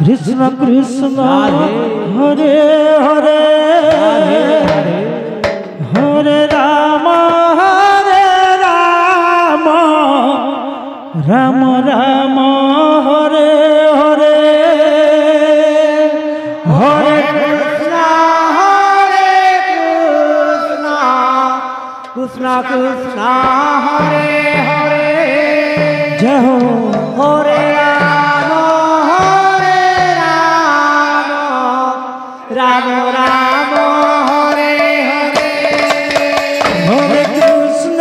कृष्ण कृष्ण हरे हरे हरे राम राम राम हरे हरे हरे कृष्ण कृष्ण कृष्ण हरे हरे जय हो हरे राम राम राम हरे हरे हरे कृष्ण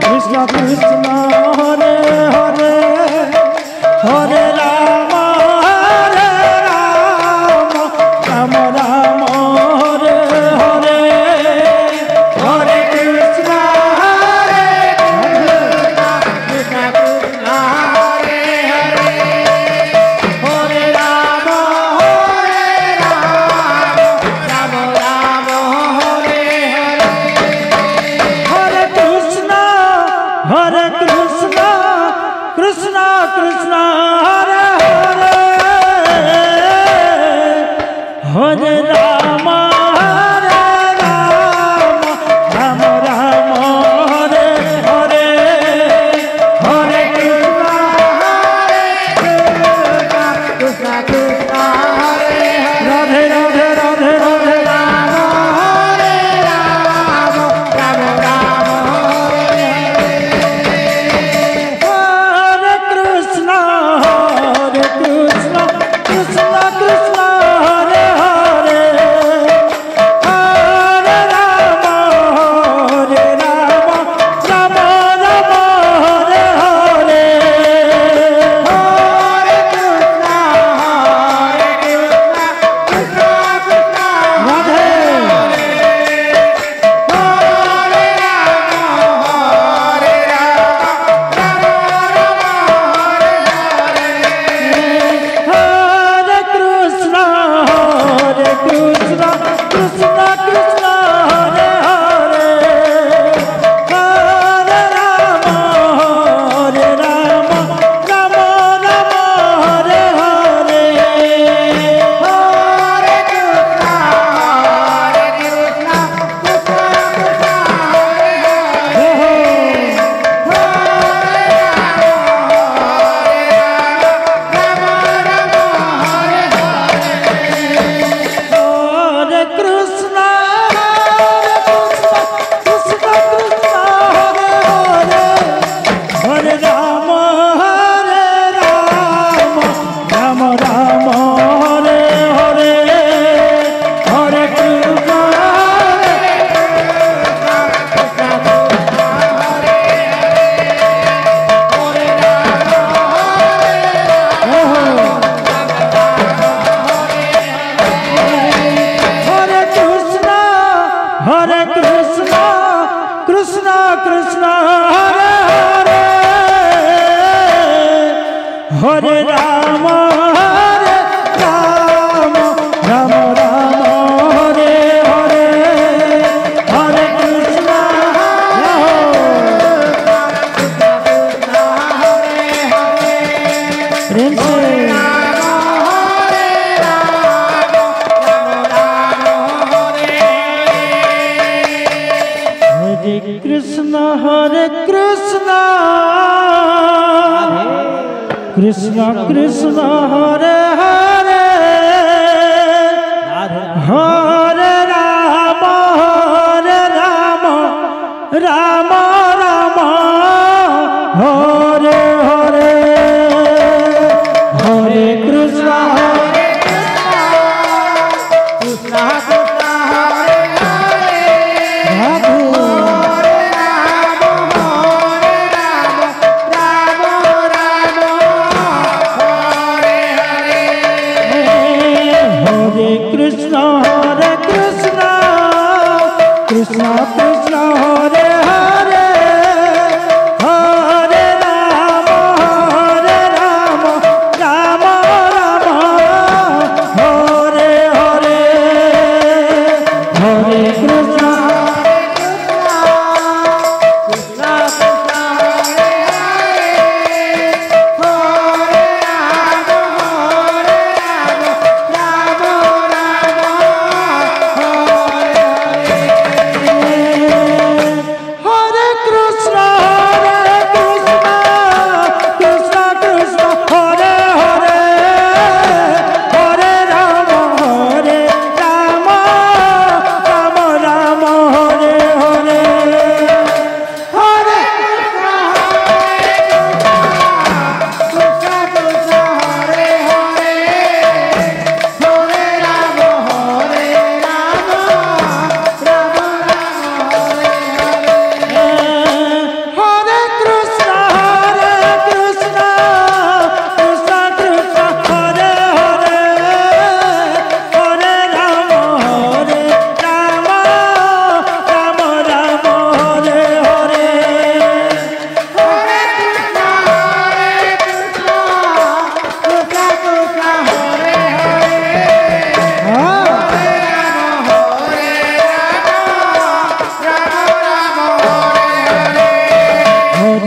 कृष्ण कृष्ण हरे हरे हरे राम राम राम हरे हरे हरे कृष्ण कृष्ण कृष्ण हरे हरे हरे राम राम राम हरे हरे हरे कृष्ण कृष्ण कृष्ण हरे हरे हरे राम राम राम हरे हरे हरे कृष्ण कृष्ण कृष्ण हरे हरे राधे राधे राधे राधे राम हरे राम राम राम हरे हरे हरे कृष्ण कृष्ण कृष्ण हरे हरे हरे राम राम राम हरे हरे राधे हरे कृष्ण कृष्ण कृष्ण हरे हरे हरे राम राम राम हरे हरे हरे कृष्ण कृष्ण कृष्ण हरे हरे हरे राम राम राम हरे हरे हरे कृष्ण हरे कृष्ण कृष्ण कृष्ण हरे हरे हरे राम राम राम हरे हरे हरे कृष्ण प्रेम से हरे कृष्ण कृष्ण कृष्ण हरे हरे हरे राम राम राम हरे हरे हरे कृष्ण हरे Krishna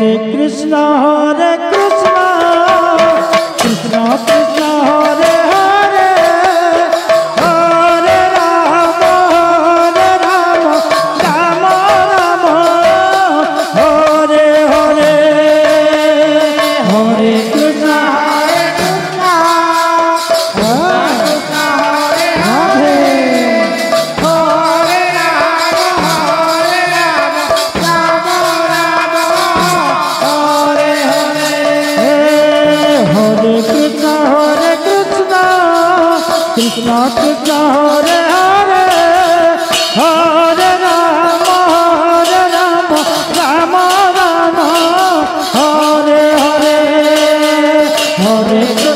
Hare Krishna, Krishna Krishna, Hare Hare, Hare Rama, Rama Rama, Hare Hare, Hare Krishna, Krishna Krishna, Hare Hare, Hare Rama, Rama Rama, Hare Hare, Hare Krishna.